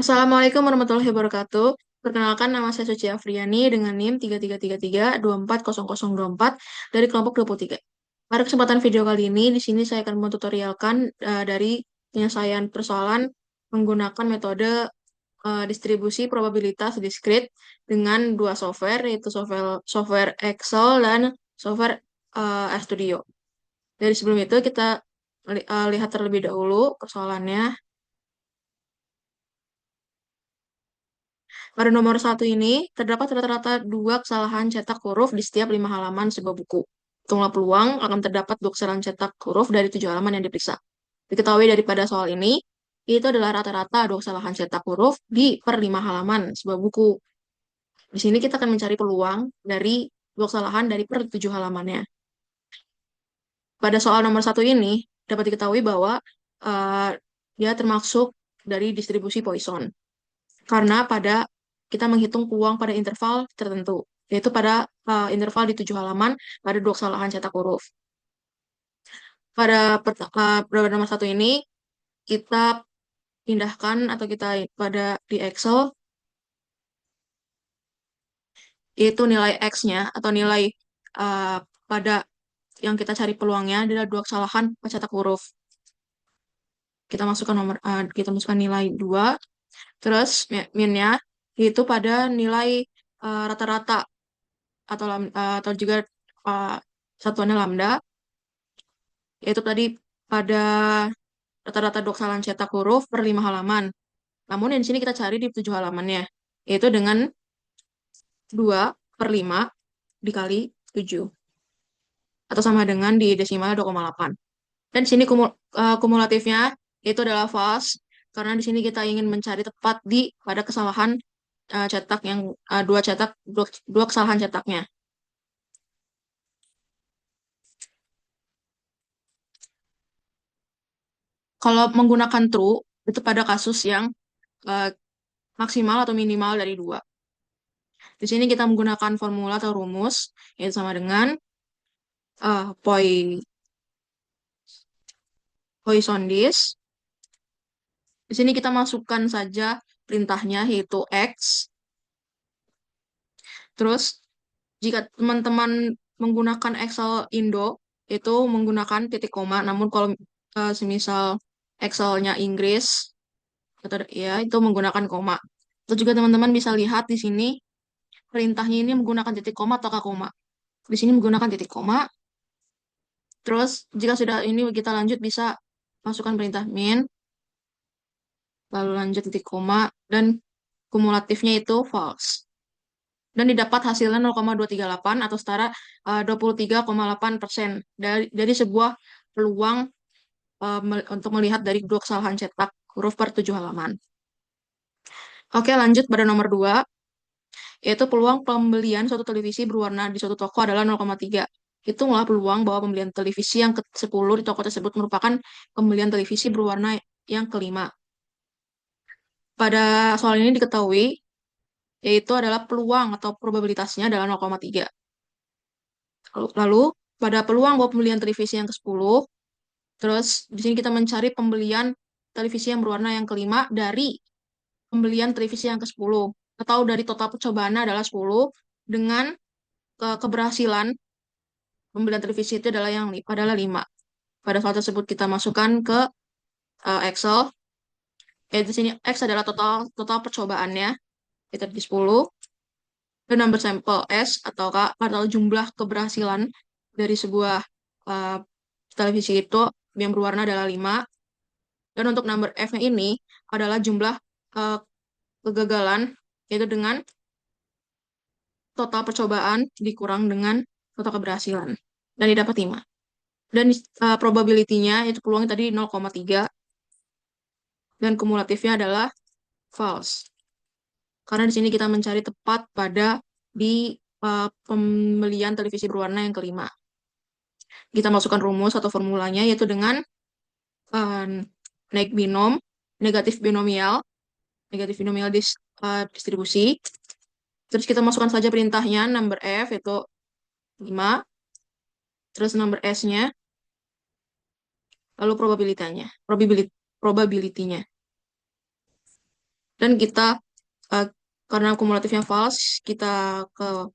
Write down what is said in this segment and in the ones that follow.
Assalamualaikum warahmatullahi wabarakatuh. Perkenalkan nama saya Suci Afriani dengan NIM 3333240024 dari kelompok 23. Pada kesempatan video kali ini, di sini saya akan mentutorialkan dari penyelesaian persoalan menggunakan metode distribusi probabilitas diskrit dengan dua software, yaitu software Excel dan software RStudio. Dari sebelum itu, kita lihat terlebih dahulu persoalannya. Pada nomor satu ini, terdapat rata-rata dua kesalahan cetak huruf di setiap 5 halaman sebuah buku. Hitunglah peluang akan terdapat dua kesalahan cetak huruf dari 7 halaman yang diperiksa. Diketahui daripada soal ini, itu adalah rata-rata dua kesalahan cetak huruf di per 5 halaman sebuah buku. Di sini kita akan mencari peluang dari dua kesalahan dari per 7 halamannya. Pada soal nomor satu ini, dapat diketahui bahwa uh, dia termasuk dari distribusi Poisson. Karena kita menghitung peluang pada interval tertentu, yaitu pada interval di 7 halaman pada dua kesalahan cetak huruf. Pada nomor satu ini, kita pindahkan atau kita di Excel, yaitu nilai X-nya atau nilai uh, pada yang kita cari peluangnya adalah dua kesalahan pencetak huruf. Kita masukkan nilai 2, terus minnya itu pada nilai rata-rata atau juga uh, satuannya lambda, yaitu tadi pada rata-rata dua kesalahan cetak huruf per 5 halaman. Namun di sini kita cari di 7 halamannya, yaitu dengan 2/5 dikali 7, atau sama dengan di desimal 2,8. Dan di sini kumulatifnya itu adalah false, karena di sini kita ingin mencari tepat pada kesalahan cetak yang dua kesalahan cetaknya. Kalau menggunakan true, itu pada kasus yang uh, maksimal atau minimal dari 2. Di sini kita menggunakan formula atau rumus, yaitu sama dengan uh, poi, Poissondis. Di sini kita masukkan saja perintahnya, yaitu X. Terus, jika teman-teman menggunakan Excel Indo, itu menggunakan titik koma. Namun kalau semisal Excelnya Inggris, atau ya itu menggunakan koma. Terus juga teman-teman bisa lihat di sini perintahnya ini menggunakan titik koma atau koma. Di sini menggunakan titik koma. Terus jika sudah ini kita lanjut bisa masukkan perintah min, lalu lanjut titik koma, dan kumulatifnya itu false. Dan didapat hasilnya 0,238 atau setara 23,8% dari sebuah peluang untuk melihat dari dua kesalahan cetak huruf per 7 halaman. Oke, lanjut pada nomor 2, yaitu peluang pembelian suatu televisi berwarna di suatu toko adalah 0,3. Hitunglah peluang bahwa pembelian televisi yang ke-10 di toko tersebut merupakan pembelian televisi berwarna yang kelima. Pada soal ini diketahui, yaitu adalah peluang atau probabilitasnya adalah 0,3. Lalu, pada peluang bahwa pembelian televisi yang ke-10, terus di sini kita mencari pembelian televisi yang berwarna yang kelima dari pembelian televisi yang ke-10, atau dari total percobaan adalah 10, dengan keberhasilan pembelian televisi itu adalah 5. Pada soal tersebut kita masukkan ke Excel, yaitu di sini X adalah total total percobaannya, itu di 10, dan number sampel S atau jumlah keberhasilan dari sebuah uh, televisi itu yang berwarna adalah 5. Dan untuk number F-nya ini adalah jumlah uh, kegagalan, yaitu dengan total percobaan dikurang dengan total keberhasilan. Dan didapat 5. Dan probability-nya, yaitu peluang tadi 0,3. Dan kumulatifnya adalah false. Karena di sini kita mencari tepat pada pembelian televisi berwarna yang kelima. Kita masukkan rumus atau formulanya, yaitu dengan uh, naik binom, negatif binomial, distribusi. Terus kita masukkan saja perintahnya, number F itu 5, terus number S-nya, lalu probability-nya. Dan kita eh, karena kumulatifnya false, kita ke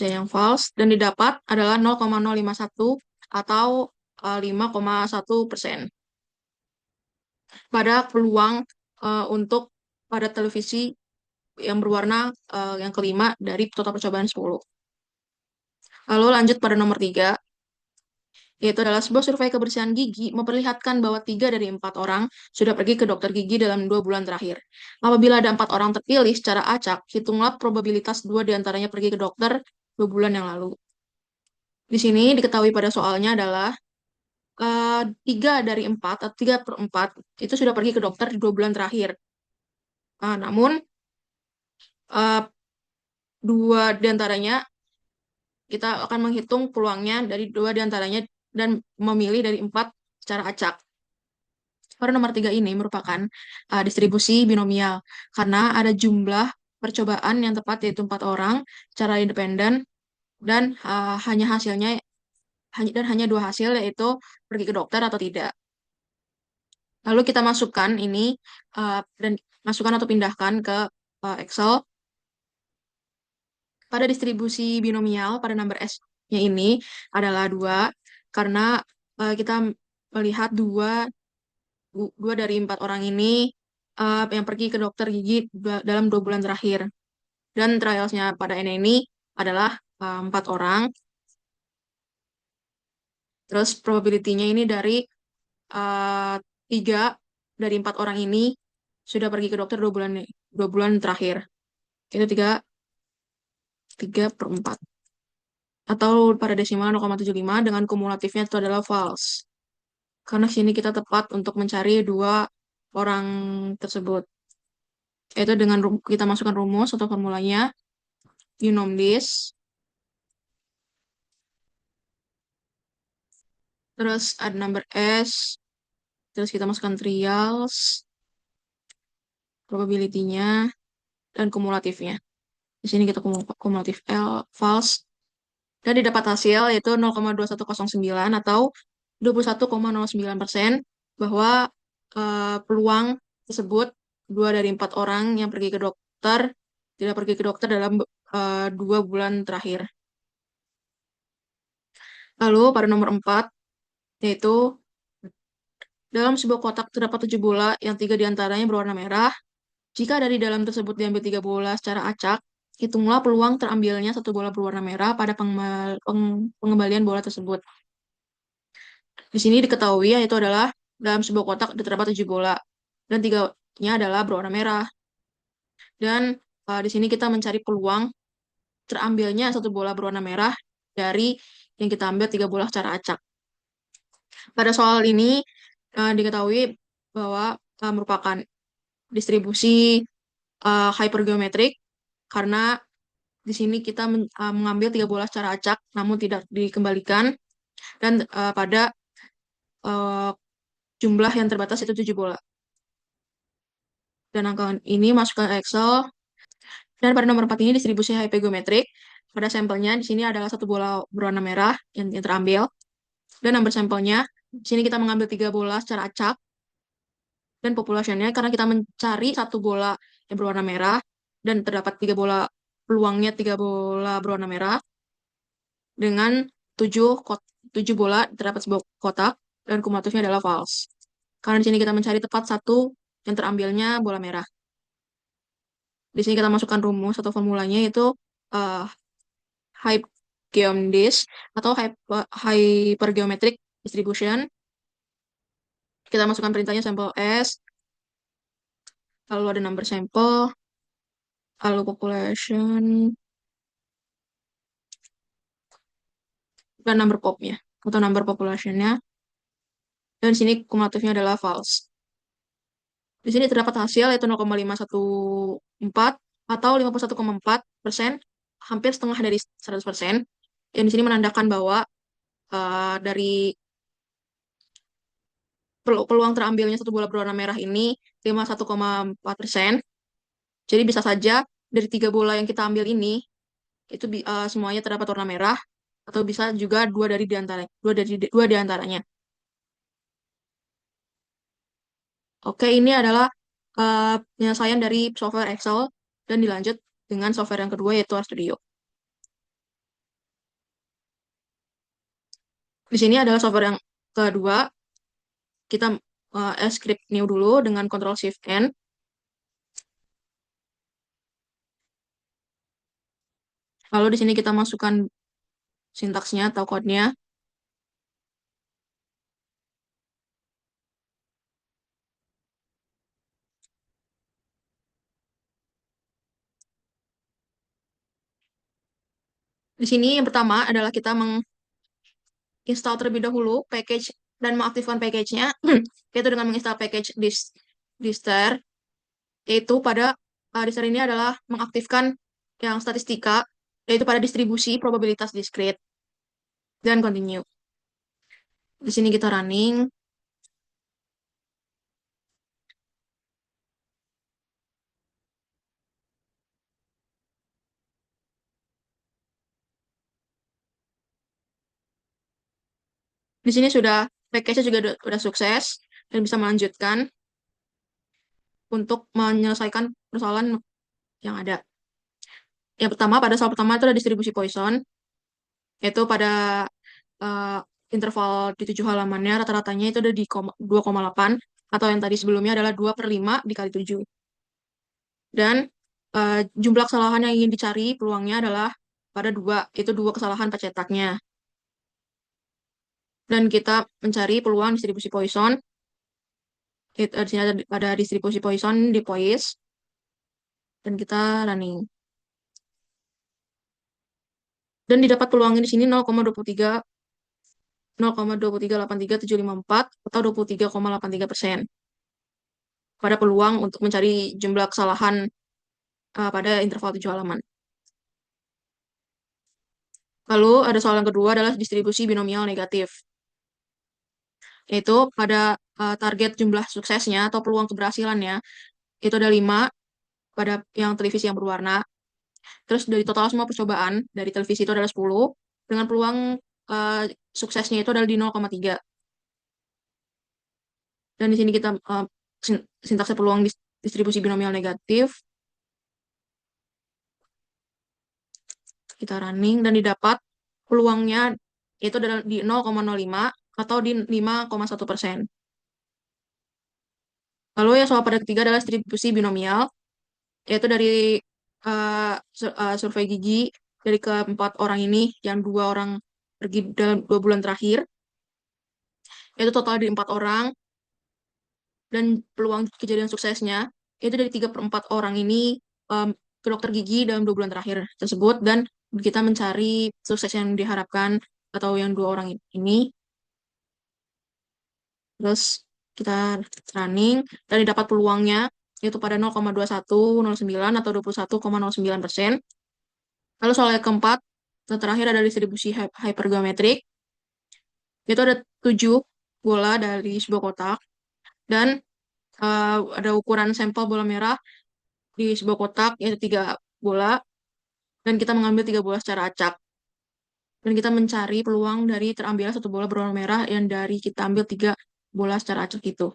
yang false dan didapat adalah 0,051 atau 5,1% pada peluang untuk pada televisi yang berwarna yang kelima dari total percobaan 10. Lalu lanjut pada nomor 3, yaitu adalah sebuah survei kebersihan gigi memperlihatkan bahwa 3 dari 4 orang sudah pergi ke dokter gigi dalam 2 bulan terakhir. Apabila ada 4 orang terpilih secara acak, hitunglah probabilitas 2 diantaranya pergi ke dokter 2 bulan yang lalu. Di sini diketahui pada soalnya adalah 3 dari 4 atau 3/4 itu sudah pergi ke dokter di 2 bulan terakhir. Namun 2 diantaranya kita akan menghitung peluangnya dari 2 diantaranya dan memilih dari 4 secara acak. Pada nomor 3 ini merupakan distribusi binomial karena ada jumlah percobaan yang tepat yaitu 4 orang secara independen dan hanya 2 hasil yaitu pergi ke dokter atau tidak. Lalu kita masukkan ini dan masukkan atau pindahkan ke Excel pada distribusi binomial pada number S-nya ini adalah 2 karena kita melihat dua dari 4 orang ini yang pergi ke dokter gigi dalam 2 bulan terakhir. Dan trialsnya pada N ini adalah 4 orang. Terus probability-nya ini dari 3 dari 4 orang ini sudah pergi ke dokter 2 bulan terakhir. Itu 3/4. Atau pada desimal 0,75 dengan kumulatifnya itu adalah false. Karena sini kita tepat untuk mencari 2 orang tersebut. Yaitu dengan kita masukkan rumus atau formulanya. You know this. Terus ada number S. Terus kita masukkan trials, probability-nya, dan kumulatifnya. Di sini kita kumulatif L, false. Dan didapat hasil yaitu 0,2109 atau 21,09% bahwa peluang tersebut 2 dari 4 orang yang pergi ke dokter tidak pergi ke dokter dalam 2 bulan terakhir. Lalu pada nomor 4 yaitu dalam sebuah kotak terdapat 7 bola yang 3 diantaranya berwarna merah. Jika dari dalam tersebut diambil 3 bola secara acak, hitunglah peluang terambilnya 1 bola berwarna merah pada pengembalian bola tersebut. Di sini diketahui yaitu adalah dalam sebuah kotak terdapat 7 bola dan 3-nya adalah berwarna merah. Dan di sini kita mencari peluang terambilnya 1 bola berwarna merah dari yang kita ambil 3 bola secara acak. Pada soal ini diketahui bahwa merupakan distribusi hypergeometrik karena di sini kita mengambil 3 bola secara acak namun tidak dikembalikan dan pada uh, jumlah yang terbatas itu 7 bola. Dan angka ini masuk ke Excel. Dan pada nomor 4 ini distribusi hypergeometrik. Pada sampelnya di sini adalah 1 bola berwarna merah yang terambil. Dan nomor sampelnya di sini kita mengambil 3 bola secara acak dan populasinya karena kita mencari 1 bola yang berwarna merah dan terdapat 3 bola peluangnya 3 bola berwarna merah dengan 7 bola terdapat sebuah kotak dan kumulatifnya adalah false. Karena di sini kita mencari tepat 1 yang terambilnya bola merah. Di sini kita masukkan rumus atau formulanya yaitu uh, hypergeomdis atau hypergeometric distribution. Kita masukkan perintahnya sampel S, lalu ada number sampel, lalu population, dan number popnya atau number populationnya. Dan di sini kumulatifnya adalah false. Di sini terdapat hasil yaitu 0,514 atau 51,4%, hampir setengah dari 100%. Yang di sini menandakan bahwa dari peluang terambilnya 1 bola berwarna merah ini 51,4%. Jadi bisa saja dari 3 bola yang kita ambil ini itu semuanya terdapat warna merah atau bisa juga dua diantaranya. Oke, ini adalah penyelesaian dari software Excel dan dilanjut dengan software yang kedua yaitu RStudio. Di sini adalah software yang kedua. Kita script new dulu dengan Ctrl Shift N. Lalu di sini kita masukkan sintaksnya atau code-nya. Di sini yang pertama adalah kita menginstall terlebih dahulu package dan mengaktifkan package-nya, yaitu dengan menginstal package distr, yaitu pada distr ini adalah mengaktifkan yang statistika, yaitu pada distribusi probabilitas discrete, dan continue. Di sini kita running. Di sini sudah package-nya juga sudah sukses dan bisa melanjutkan untuk menyelesaikan persoalan yang ada. Yang pertama, pada soal pertama itu ada distribusi Poisson, yaitu pada eh, interval di 7 halamannya, rata-ratanya itu ada di 2,8, atau yang tadi sebelumnya adalah 2 per 5 dikali 7. Dan jumlah kesalahan yang ingin dicari peluangnya adalah pada 2, itu 2 kesalahan pencetaknya. Dan kita mencari peluang distribusi Poisson, di sini ada distribusi Poisson di Poise, dan kita running. Dan didapat peluangnya di sini 0,23 0,2383754 atau 23,83% pada peluang untuk mencari jumlah kesalahan pada interval 7 halaman. Lalu ada soal yang kedua adalah distribusi binomial negatif, yaitu pada target jumlah suksesnya atau peluang keberhasilannya itu ada 5 pada yang televisi yang berwarna. Terus dari total semua percobaan dari televisi itu adalah 10 dengan peluang uh, suksesnya itu adalah di 0,3. Dan di sini kita sintaksnya peluang distribusi binomial negatif. Kita running dan didapat peluangnya itu adalah di 0,05 atau di 5,1%. Lalu yang soal pada ketiga adalah distribusi binomial, yaitu dari survei gigi dari keempat orang ini, yang 2 orang pergi dalam 2 bulan terakhir, yaitu total dari 4 orang, dan peluang kejadian suksesnya itu dari 3/4 orang ini ke dokter gigi dalam 2 bulan terakhir tersebut, dan kita mencari sukses yang diharapkan atau yang 2 orang ini. Terus kita running dan didapat peluangnya yaitu pada 0,2109 atau 21,09%. Lalu soal yang keempat, yang terakhir ada distribusi hypergeometrik, itu ada 7 bola dari sebuah kotak, dan ada ukuran sampel bola merah di sebuah kotak, yaitu 3 bola, dan kita mengambil 3 bola secara acak. Dan kita mencari peluang dari terambil 1 bola berwarna merah yang dari kita ambil 3 bola secara acak itu.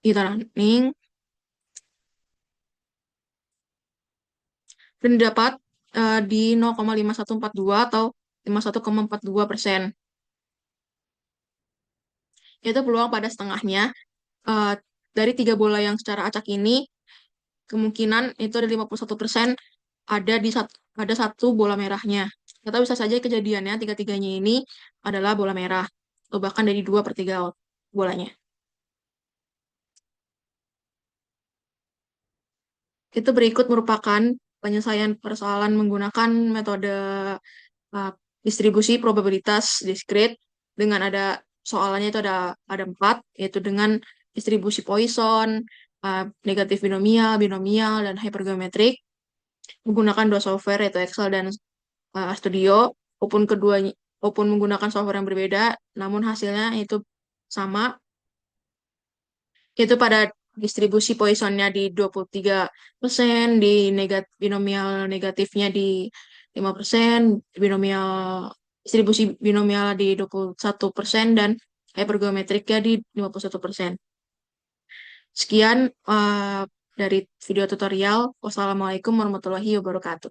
Kita running. Dan didapat di 0,5142 atau 51,42%. Itu peluang pada setengahnya. Eh, dari 3 bola yang secara acak ini, kemungkinan itu ada 51% ada di ada 1 bola merahnya. Atau bisa saja kejadiannya tiga-tiganya ini adalah bola merah. Atau bahkan dari 2/3 bolanya. Itu berikut merupakan penyelesaian persoalan menggunakan metode uh, distribusi probabilitas discrete dengan ada soalannya itu ada 4, yaitu dengan distribusi Poisson, negatif binomial, binomial, dan hypergeometrik menggunakan 2 software yaitu Excel dan Studio, walaupun menggunakan software yang berbeda, namun hasilnya itu sama, yaitu pada distribusi Poissonnya di 23%, di binomial negatifnya di 5%, binomial distribusi binomial di 21%, dan hypergeometriknya di 51%. Sekian dari video tutorial. Wassalamualaikum warahmatullahi wabarakatuh.